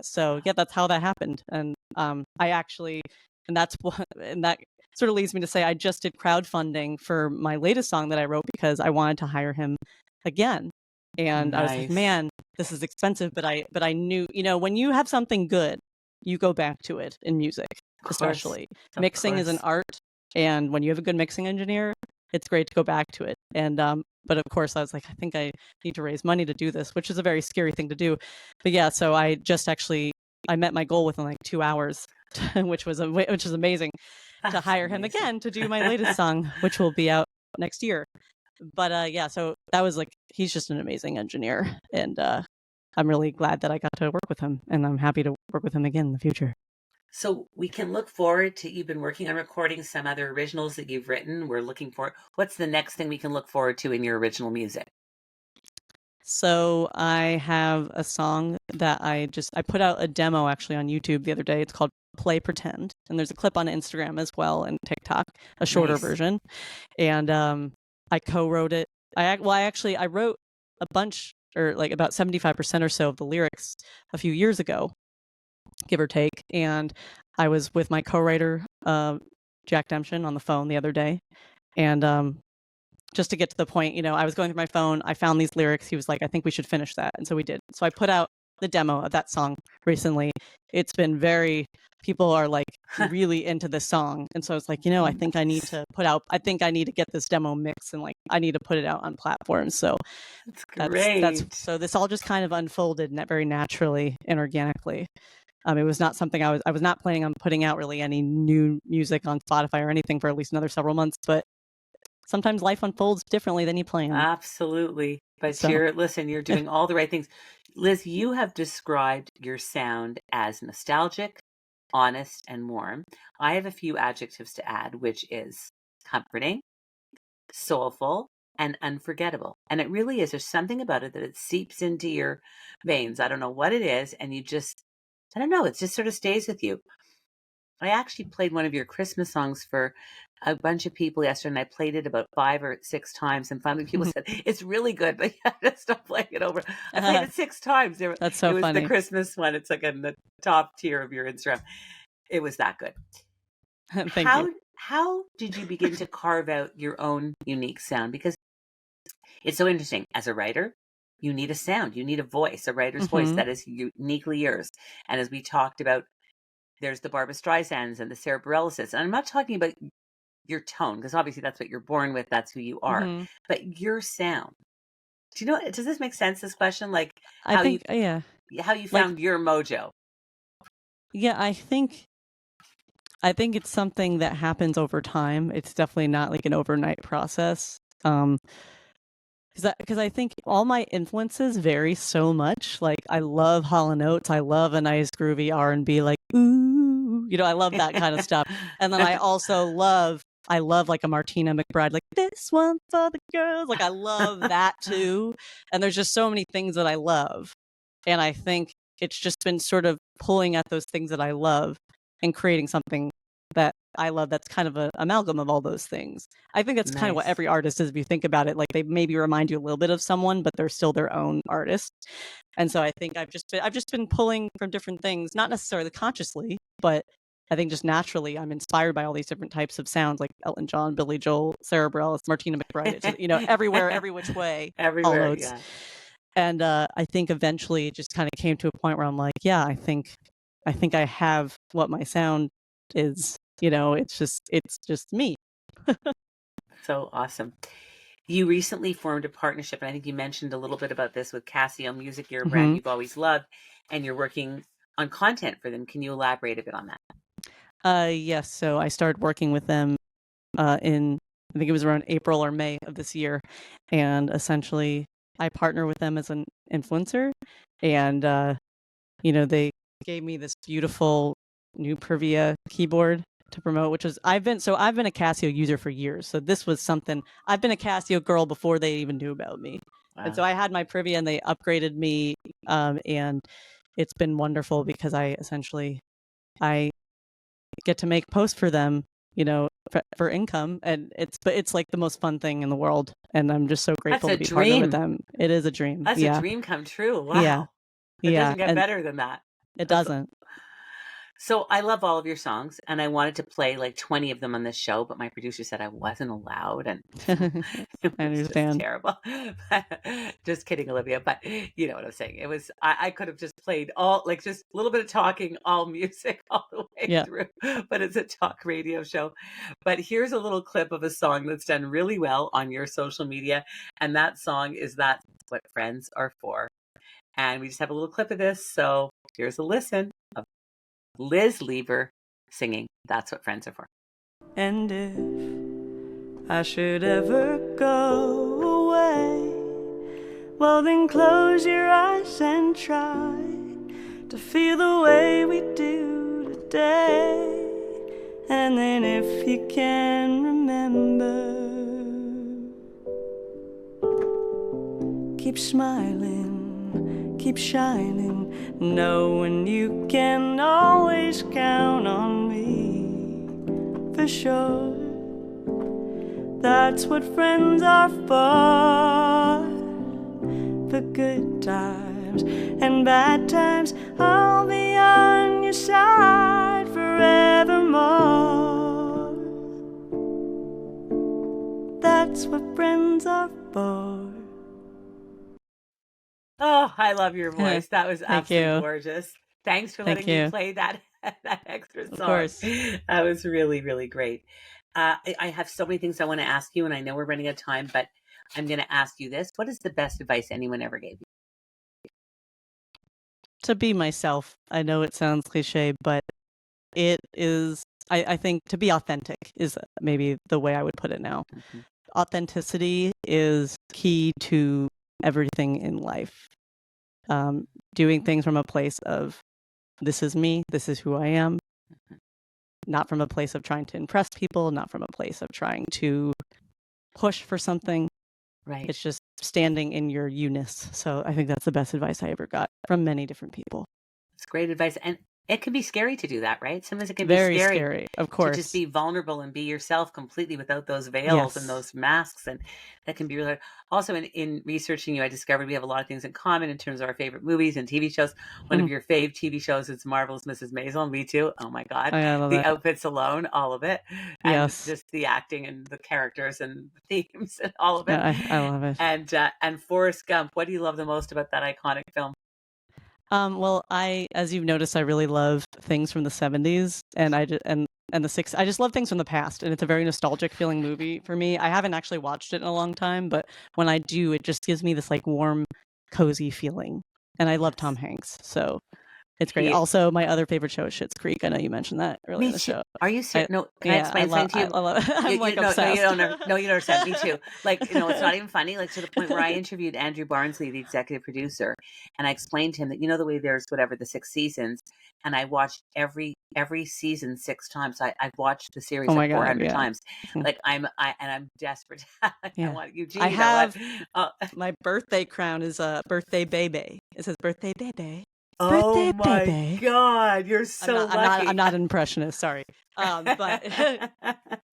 So yeah, that's how that happened. And I actually, and that's what, and that sort of leads me to say I just did crowdfunding for my latest song that I wrote because I wanted to hire him again. And I was like, Nice. man, this is expensive, but I knew, when you have something good, you go back to it in music, Of course. especially. Of Mixing is an course. art, and when you have a good mixing engineer, it's great to go back to it. And but of course I was like, I think I need to raise money to do this, which is a very scary thing to do. But yeah, so I met my goal within like 2 hours, which is amazing, to That's hire him amazing. again to do my latest song, which will be out next year. But yeah, so that was like, he's just an amazing engineer, and I'm really glad that I got to work with him, and I'm happy to work with him again in the future. So we can look forward to you've been working on recording some other originals that you've written. We're looking for what's the next thing we can look forward to in your original music? So I have a song that I put out a demo actually on YouTube the other day. It's called Play Pretend, and there's a clip on Instagram as well and TikTok, a shorter Nice. version. And I co-wrote it. I wrote a bunch, or like about 75% or so of the lyrics a few years ago, give or take. And I was with my co-writer Jack Demption on the phone the other day, and just to get to the point, I was going through my phone, I found these lyrics. He was like, I think we should finish that. And so we did. So I put out the demo of that song recently. It's been people are like really into this song. And so it's like, I think I need to get this demo mixed and like, I need to put it out on platforms. So That's great. so this all just kind of unfolded very naturally and organically. It was not something I was not planning on putting out really any new music on Spotify or anything for at least another several months, but sometimes life unfolds differently than you plan. Absolutely. But So, you're doing all the right things. Liz, you have described your sound as nostalgic, honest, and warm. I have a few adjectives to add, which is comforting, soulful, and unforgettable. And it really is. There's something about it that it seeps into your veins. I don't know what it is. And I don't know, it just sort of stays with you. I actually played one of your Christmas songs for a bunch of people yesterday, and I played it about 5 or 6 times. And finally, people said it's really good, but you have to stop playing it over. I played it 6 times. that's It so was the funny. Christmas one. It's like in the top tier of your Instagram. It was that good. Thank you. How did you begin to carve out your own unique sound? Because it's so interesting. As a writer, you need a sound, you need a voice, a writer's voice Hmm. that is uniquely yours. And as we talked about, there's the Barbara Streisands and the Sarah Bareilles. And I'm not talking about your tone, because obviously that's what you're born with, that's who you are. Hmm. But your sound. Do you know, does this make sense, this question? Like I think, yeah, how you like, found your mojo? yeah, I think it's something that happens over time. It's definitely not like an overnight process. because I think all my influences vary so much. Like I love Hall and Oates, I love a nice groovy R&B, like ooh, I love that kind of stuff. And then I love like a Martina McBride, like this one for the girls. Like I love that too. And there's just so many things that I love. And I think it's just been sort of pulling at those things that I love and creating something that I love that's kind of an amalgam of all those things. I think that's kind of what Nice. every artist is if you think about it. Like they maybe remind you a little bit of someone, but they're still their own artist. And so I think I've just been pulling from different things, not necessarily consciously, but I think just naturally I'm inspired by all these different types of sounds like Elton John, Billy Joel, Sarah Bareilles, Martina McBride. It's just, everywhere, every which way, all Everywhere, notes. yeah. And I think eventually it just kind of came to a point where I'm like, yeah, I think I have what my sound is. It's just me. So awesome. You recently formed a partnership, and I think you mentioned a little bit about this with Casio Music. You're a brand Mm-hmm. you've always loved, and you're working on content for them. Can you elaborate a bit on that? Yes. So I started working with them in, I think it was around April or May of this year, and essentially I partner with them as an influencer, and they gave me this beautiful new Privia keyboard to promote, which is I've been a Casio user for years, so this was something. I've been a Casio girl before they even knew about me, and so Wow. I had my Privia, and they upgraded me, and it's been wonderful because I get to make posts for them, for income, and it's like the most fun thing in the world, and I'm just so That's grateful a to be partnered with dream. them. It is a dream. That's a Yeah, dream come true. yeah, Wow. It yeah, doesn't get and better than that. it That's doesn't. So I love all of your songs, and I wanted to play like 20 of them on this show, but my producer said I wasn't allowed, and it I was just understand. terrible. Just kidding, Olivia, but you know what I'm saying. It was I could have just played all like just a little bit of talking, all music all the way Yeah. through, but it's a talk radio show. But here's a little clip of a song that's done really well on your social media, and that song is That's What Friends Are For. And we just have a little clip of this, so here's a listen of Liz Lieber singing That's What Friends Are For. And if I should ever go away, well then close your eyes and try to feel the way we do today. And then if you can remember, keep smiling, keep shining, knowing you can always count on me, for sure. That's what friends are for good times and bad times. I'll be on your side forevermore. That's what friends are for. Oh, I love your voice. That was Thank absolutely you. gorgeous. Thanks for Thank letting me you. play that that extra Of song. course. That was really, really great. I have so many things I want to ask you, and I know we're running out of time, but I'm going to ask you this. What is the best advice anyone ever gave you? To be myself. I know it sounds cliche, but it is, I think to be authentic is maybe the way I would put it now. Mm-hmm. Authenticity is key to everything in life. Doing things from a place of, this is me, this is who I am, not from a place of trying to impress people, not from a place of trying to push for something. Right. It's just standing in your you-ness. So I think that's the best advice I ever got from many different people. It's great advice. And it can be scary to do that, right? Sometimes it can Very be scary, of course. to just be vulnerable and be yourself completely without those veils and Yes. those masks. And that can be really hard. Also, in researching you, I discovered we have a lot of things in common in terms of our favorite movies and TV shows. One of your fave TV shows is Marvelous Mrs. Maisel. Me too. Oh my God. I love The that. outfits alone, all of it. And Yes. just the acting and the characters and the themes and all of it. I love it. And Forrest Gump, what do you love the most about that iconic film? Well, as you've noticed, I really love things from the 70s and the 60s. I just love things from the past, and it's a very nostalgic feeling movie for me. I haven't actually watched it in a long time, but when I do, it just gives me this like warm, cozy feeling. And I love Tom Hanks, so It's great. He, Also, my other favorite show is Schitt's Creek. I know you mentioned that earlier me in the too. show. Are you serious? I No, can I yeah, explain something to I you? love I'm like No, you obsessed. don't no, you don't understand. Me too. Like, it's not even funny. Like, to the point where I interviewed Andrew Barnsley, the executive producer, and I explained to him that, the way there's whatever the 6 seasons, and I watched every season 6 times. I've watched the series Oh like my god, 400 yeah. times. Mhm. Like, I'm desperate. I Yeah. want I Eugene. have Uh, my birthday crown is a birthday baby. It says birthday baby. oh Birthday my baby. God, you're so I'm lucky. not an impressionist, sorry. But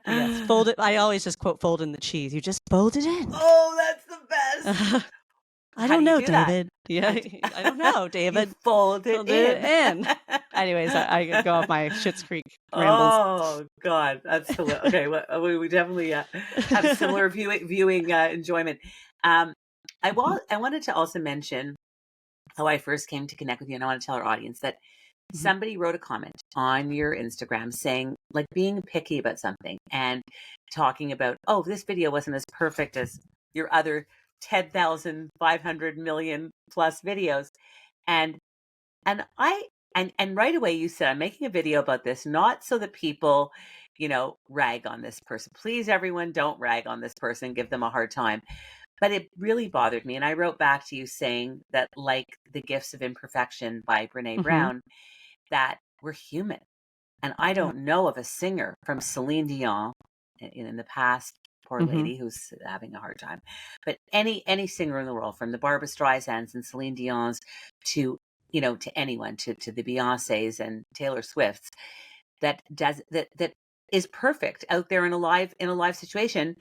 yes, fold it. I always just quote fold in the cheese. You just fold it in. Oh, that's the best. I How do don't you know, do that? David. Yeah, I don't know, You David. fold it Fold it in. in. Anyways, I could go off my Schitt's Creek rambles. Oh God, that's hilarious. Okay, well, we definitely have similar viewing enjoyment. Um, I wanted to also mention how I first came to connect with you, and I want to tell our audience that Mhm. somebody wrote a comment on your Instagram saying, like, being picky about something and talking about, oh, this video wasn't as perfect as your other 10,500 million plus videos, and and I and right away you said, I'm making a video about this, not so that people, rag on this person. Please, everyone, don't rag on this person, give them a hard time. But it really bothered me. And I wrote back to you saying that, like The Gifts of Imperfection by Brene Mhm. Brown, that we're human. And I Yeah. don't know of a singer from Celine Dion in the past, poor Mhm. lady who's having a hard time, but any singer in the world, from the Barbara Streisands and Celine Dion's to, to anyone, to the Beyoncés and Taylor Swifts, that is perfect out there in a live situation,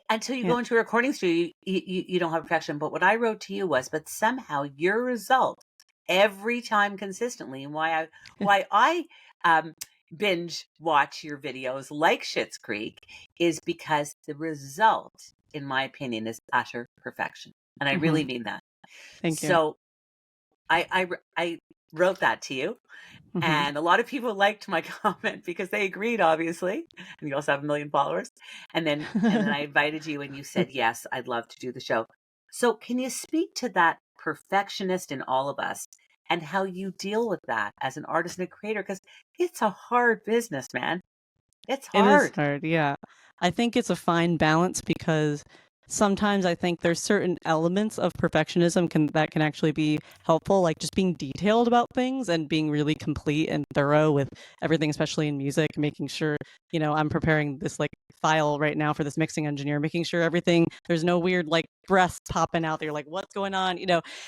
until you Yeah. go into a recording studio. You don't have perfection. But what I wrote to you was, but somehow your result every time consistently, and why I um, binge watch your videos like Schitt's Creek, is because the result, in my opinion, is utter perfection, and I really Mhm. mean that. Thank you. So I wrote that to you, Mhm. and a lot of people liked my comment because they agreed, obviously. And you also have 1 million followers. And then I invited you, and you said, yes, I'd love to do the show. So can you speak to that perfectionist in all of us and how you deal with that as an artist and a creator? Because it's a hard business, man. It's It is hard. hard, yeah. I think it's a fine balance because sometimes I think there's certain elements of perfectionism that can actually be helpful, like just being detailed about things and being really complete and thorough with everything, especially in music, making sure, I'm preparing this like file right now for this mixing engineer, making sure everything, there's no weird like breaths popping out there, like what's going on.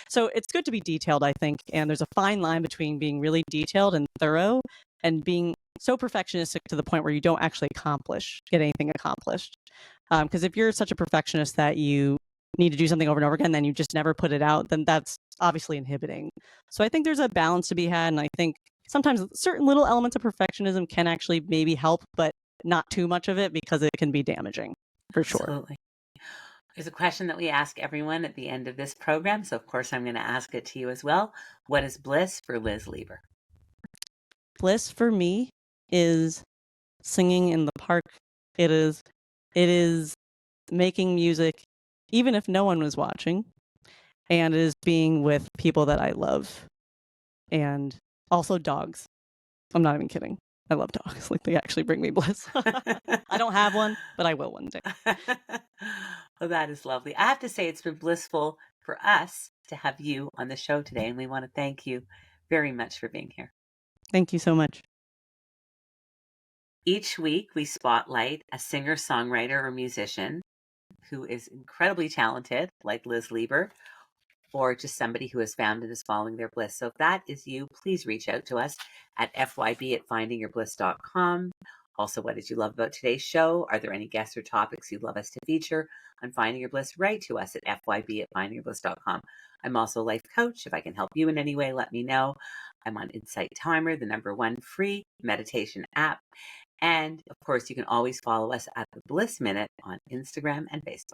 So it's good to be detailed, I think. And there's a fine line between being really detailed and thorough and being so perfectionistic to the point where you don't actually get anything accomplished. Because if you're such a perfectionist that you need to do something over and over again, then you just never put it out, then that's obviously inhibiting. So I think there's a balance to be had. And I think sometimes certain little elements of perfectionism can actually maybe help, but not too much of it because it can be damaging for sure. Absolutely. There's a question that we ask everyone at the end of this program. So, of course, I'm going to ask it to you as well. What is bliss for Liz Lieber? Bliss for me is singing in the park. It is making music even if no one was watching, and it is being with people that I love, and also dogs. I'm not even kidding. I love dogs. Like, they actually bring me bliss. I don't have one, but I will one day. Well, that is lovely. I have to say, it's been blissful for us to have you on the show today, and we want to thank you very much for being here. Thank you so much. Each week, we spotlight a singer, songwriter, or musician who is incredibly talented, like Liz Lieber, or just somebody who has found and is following their bliss. So if that is you, please reach out to us at fyb@findingyourbliss.com. Also, what did you love about today's show? Are there any guests or topics you'd love us to feature on Finding Your Bliss? Write to us at fyb@findingyourbliss.com. I'm also a life coach. If I can help you in any way, let me know. I'm on Insight Timer, the #1 free meditation app. And of course, you can always follow us at the Bliss Minute on Instagram and Facebook.